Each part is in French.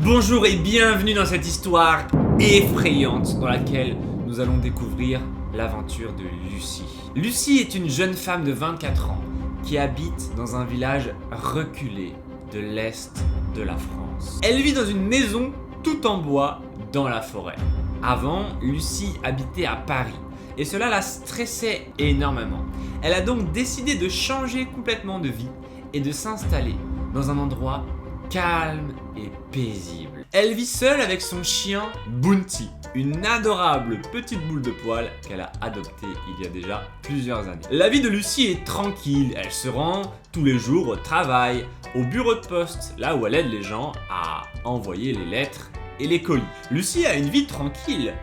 Bonjour et bienvenue dans cette histoire effrayante dans laquelle nous allons découvrir l'aventure de Lucie. Lucie est une jeune femme de 24 ans qui habite dans un village reculé de l'est de la France. Elle vit dans une maison tout en bois dans la forêt. Avant, Lucie habitait à Paris et cela la stressait énormément. Elle a donc décidé de changer complètement de vie et de s'installer dans un endroit calme et paisible. Elle vit seule avec son chien Bounty, une adorable petite boule de poil qu'elle a adoptée il y a déjà plusieurs années. La vie de Lucie est tranquille, elle se rend tous les jours au travail, au bureau de poste, là où elle aide les gens à envoyer les lettres et les colis. Lucie a une vie tranquille.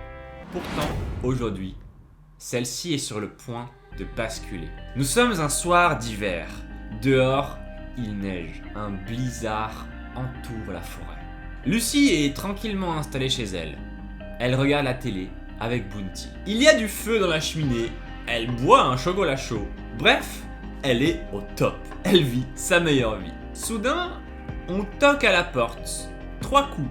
Pourtant, aujourd'hui, celle-ci est sur le point de basculer. Nous sommes un soir d'hiver. Dehors, il neige. Un blizzard entoure la forêt. Lucie est tranquillement installée chez elle. Elle regarde la télé avec Bounty. Il y a du feu dans la cheminée. Elle boit un chocolat chaud. Bref, elle est au top. Elle vit sa meilleure vie. Soudain, on toque à la porte. 3 coups.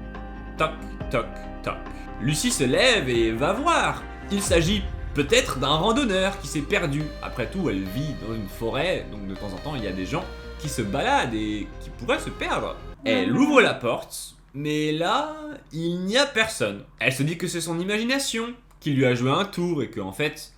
Toc, toc, toc. Lucie se lève et va voir. Il s'agit peut-être d'un randonneur qui s'est perdu. Après tout, elle vit dans une forêt, donc de temps en temps, il y a des gens qui se baladent et qui pourraient se perdre. Elle ouvre la porte, mais là, il n'y a personne. Elle se dit que c'est son imagination qui lui a joué un tour et que en fait,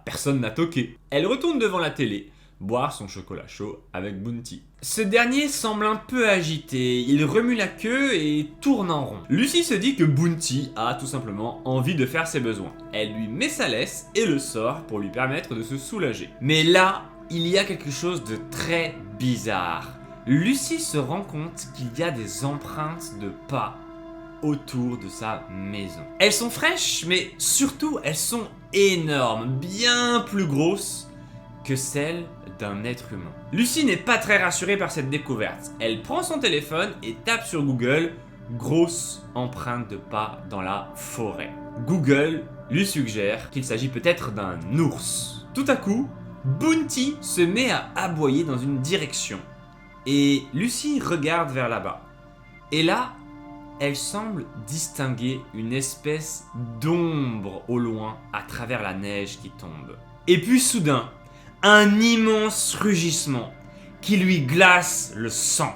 personne n'a toqué. Elle retourne devant la télé, boire son chocolat chaud avec Bounty. Ce dernier semble un peu agité, il remue la queue et tourne en rond. Lucie se dit que Bounty a tout simplement envie de faire ses besoins. Elle lui met sa laisse et le sort pour lui permettre de se soulager. Mais là, il y a quelque chose de très bizarre. Lucie se rend compte qu'il y a des empreintes de pas autour de sa maison. Elles sont fraîches, mais surtout elles sont énormes, bien plus grosses que celles d'un être humain. Lucie n'est pas très rassurée par cette découverte. Elle prend son téléphone et tape sur Google « grosse empreinte de pas dans la forêt ». Google lui suggère qu'il s'agit peut-être d'un ours. Tout à coup, Bounty se met à aboyer dans une direction et Lucie regarde vers là-bas. Et là, elle semble distinguer une espèce d'ombre au loin à travers la neige qui tombe. Et puis soudain, un immense rugissement qui lui glace le sang.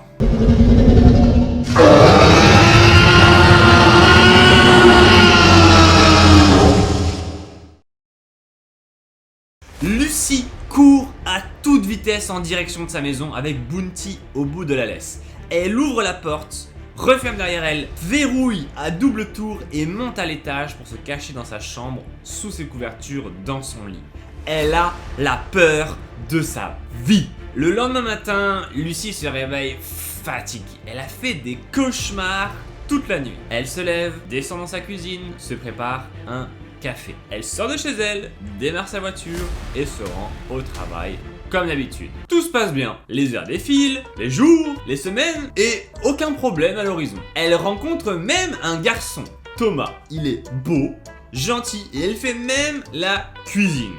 Lucie court à toute vitesse en direction de sa maison avec Bounty au bout de la laisse. Elle ouvre la porte, referme derrière elle, verrouille à double tour et monte à l'étage pour se cacher dans sa chambre sous ses couvertures dans son lit. Elle a la peur de sa vie. Le lendemain matin, Lucie se réveille fatiguée. Elle a fait des cauchemars toute la nuit. Elle se lève, descend dans sa cuisine, se prépare un café. Elle sort de chez elle, démarre sa voiture et se rend au travail comme d'habitude. Tout se passe bien. Les heures défilent, les jours, les semaines et aucun problème à l'horizon. Elle rencontre même un garçon, Thomas. Il est beau, gentil et elle fait même la cuisine.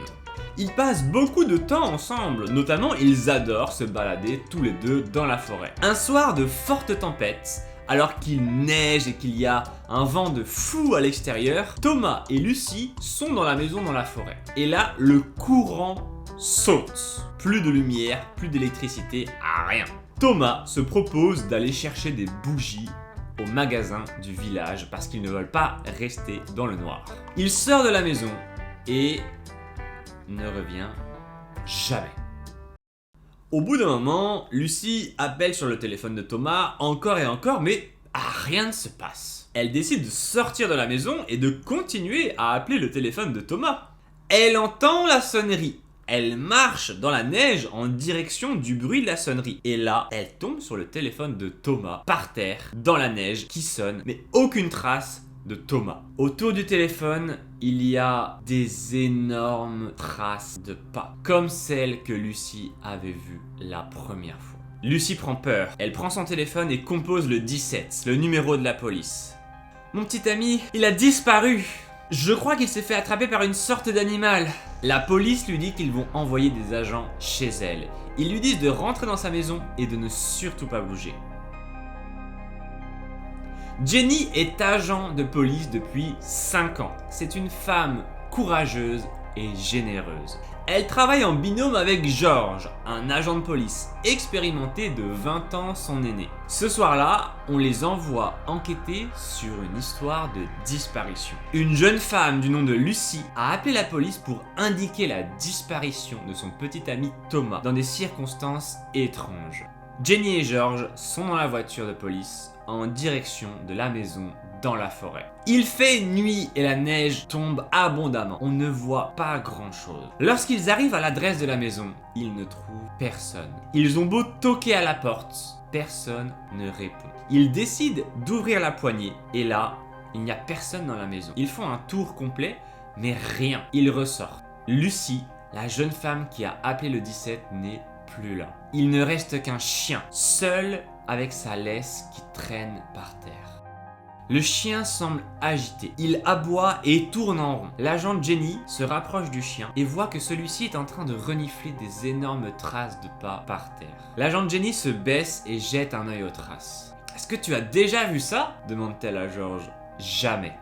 Ils passent beaucoup de temps ensemble, notamment ils adorent se balader tous les deux dans la forêt. Un soir de forte tempête, alors qu'il neige et qu'il y a un vent de fou à l'extérieur, Thomas et Lucie sont dans la maison dans la forêt. Et là, le courant saute. Plus de lumière, plus d'électricité, rien. Thomas se propose d'aller chercher des bougies au magasin du village parce qu'ils ne veulent pas rester dans le noir. Il sort de la maison et ne revient jamais. Au bout d'un moment, Lucie appelle sur le téléphone de Thomas encore et encore, mais rien ne se passe. Elle décide de sortir de la maison et de continuer à appeler le téléphone de Thomas. Elle entend la sonnerie. Elle marche dans la neige en direction du bruit de la sonnerie. Et là, elle tombe sur le téléphone de Thomas, par terre, dans la neige, qui sonne, mais aucune trace de Thomas. Autour du téléphone, il y a des énormes traces de pas, comme celles que Lucie avait vues la première fois. Lucie prend peur. Elle prend son téléphone et compose le 17, le numéro de la police. Mon petit ami, il a disparu. Je crois qu'il s'est fait attraper par une sorte d'animal. La police lui dit qu'ils vont envoyer des agents chez elle. Ils lui disent de rentrer dans sa maison et de ne surtout pas bouger. Jenny est agent de police depuis 5 ans. C'est une femme courageuse et généreuse. Elle travaille en binôme avec George, un agent de police expérimenté de 20 ans son aîné. Ce soir-là, on les envoie enquêter sur une histoire de disparition. Une jeune femme du nom de Lucy a appelé la police pour indiquer la disparition de son petit ami Thomas dans des circonstances étranges. Jenny et George sont dans la voiture de police en direction de la maison dans la forêt. Il fait nuit et la neige tombe abondamment. On ne voit pas grand chose. Lorsqu'ils arrivent à l'adresse de la maison, ils ne trouvent personne. Ils ont beau toquer à la porte, personne ne répond. Ils décident d'ouvrir la poignée et là, il n'y a personne dans la maison. Ils font un tour complet, mais rien. Ils ressortent. Lucy, la jeune femme qui a appelé le 17, n'est plus là. Il ne reste qu'un chien, seul avec sa laisse qui traîne par terre. Le chien semble agité. Il aboie et tourne en rond. L'agent Jenny se rapproche du chien et voit que celui-ci est en train de renifler des énormes traces de pas par terre. L'agent Jenny se baisse et jette un œil aux traces. « Est-ce que tu as déjà vu ça ?» demande-t-elle à George. « Jamais »,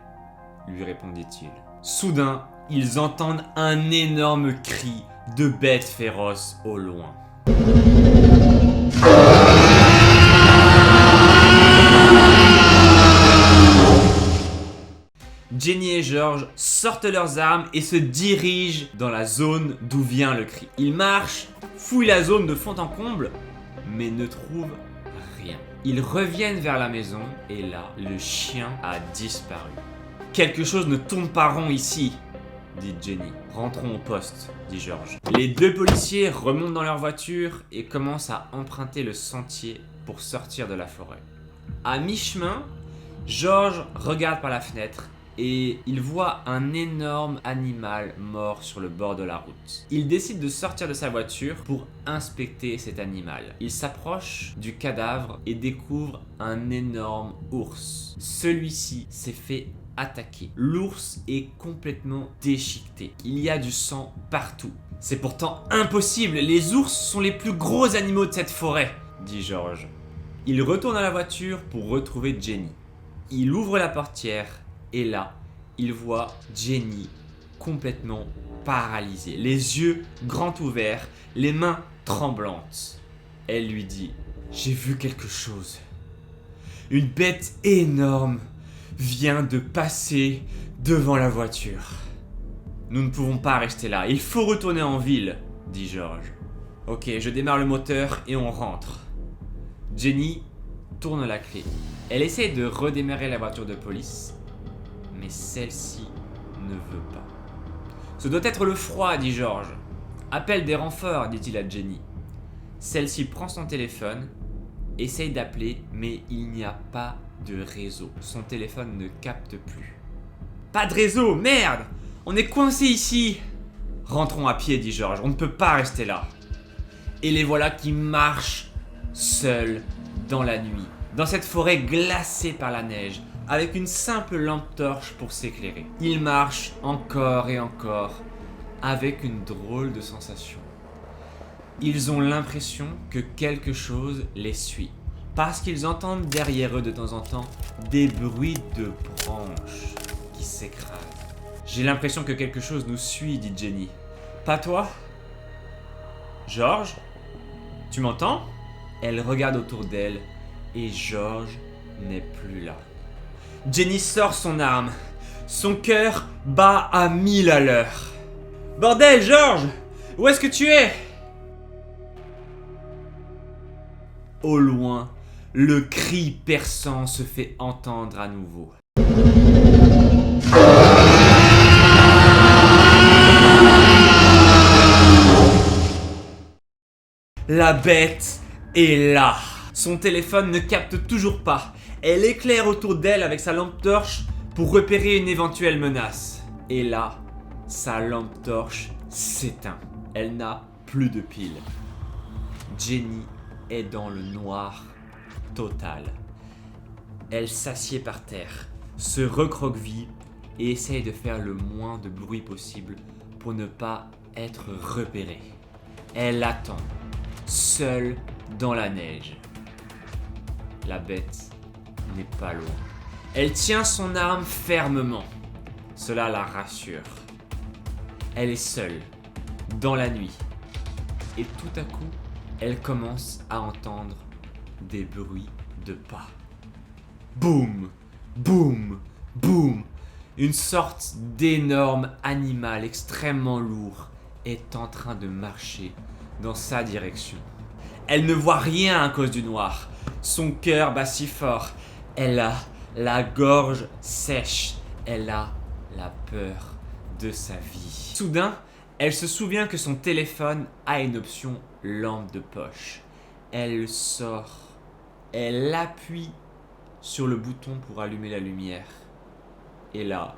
lui répondit-il. Soudain, ils entendent un énorme cri de bête féroce au loin. Jenny et George sortent leurs armes et se dirigent dans la zone d'où vient le cri. Ils marchent, fouillent la zone de fond en comble, mais ne trouvent rien. Ils reviennent vers la maison et là, le chien a disparu. « Quelque chose ne tourne pas rond ici », dit Jenny. « Rentrons au poste », dit George. Les deux policiers remontent dans leur voiture et commencent à emprunter le sentier pour sortir de la forêt. À mi-chemin, George regarde par la fenêtre et il voit un énorme animal mort sur le bord de la route. Il décide de sortir de sa voiture pour inspecter cet animal. Il s'approche du cadavre et découvre un énorme ours. Celui-ci s'est fait attaquer. L'ours est complètement déchiqueté. Il y a du sang partout. « C'est pourtant impossible, les ours sont les plus gros animaux de cette forêt !» dit George. Il retourne à la voiture pour retrouver Jenny. Il ouvre la portière et là, il voit Jenny complètement paralysée, les yeux grands ouverts, les mains tremblantes. Elle lui dit « J'ai vu quelque chose. Une bête énorme vient de passer devant la voiture. » « Nous ne pouvons pas rester là, il faut retourner en ville, » dit George. « Ok, je démarre le moteur et on rentre. » Jenny tourne la clé. Elle essaie de redémarrer la voiture de police, mais celle-ci ne veut pas. « Ce doit être le froid, » dit George. « Appelle des renforts, » dit-il à Jenny. Celle-ci prend son téléphone, essaye d'appeler, mais il n'y a pas de réseau. Son téléphone ne capte plus. « Pas de réseau, merde! On est coincé ici !»« Rentrons à pied, » dit George. « On ne peut pas rester là. » Et les voilà qui marchent seuls dans la nuit, dans cette forêt glacée par la neige, avec une simple lampe torche pour s'éclairer. Ils marchent encore et encore, avec une drôle de sensation. Ils ont l'impression que quelque chose les suit, parce qu'ils entendent derrière eux de temps en temps des bruits de branches qui s'écrasent. « J'ai l'impression que quelque chose nous suit, » dit Jenny. « Pas toi ? George ? Tu m'entends ?» Elle regarde autour d'elle et George n'est plus là. Jenny sort son arme. Son cœur bat à 1000 à l'heure. « Bordel, George ! Où est-ce que tu es ?» Au loin, le cri perçant se fait entendre à nouveau. La bête est là. Son téléphone ne capte toujours pas. Elle éclaire autour d'elle avec sa lampe torche pour repérer une éventuelle menace. Et là, sa lampe torche s'éteint. Elle n'a plus de pile. Jenny est dans le noir total. Elle s'assied par terre, se recroqueville et essaye de faire le moins de bruit possible pour ne pas être repérée. Elle attend, seule dans la neige. La bête n'est pas loin. Elle tient son arme fermement. Cela la rassure. Elle est seule, dans la nuit. Et tout à coup, elle commence à entendre des bruits de pas. Boum, boum, boum. Une sorte d'énorme animal extrêmement lourd est en train de marcher dans sa direction. Elle ne voit rien à cause du noir. Son cœur bat si fort. Elle a la gorge sèche. Elle a la peur de sa vie. Soudain, elle se souvient que son téléphone a une option lampe de poche. Elle sort. Elle appuie sur le bouton pour allumer la lumière. Et là...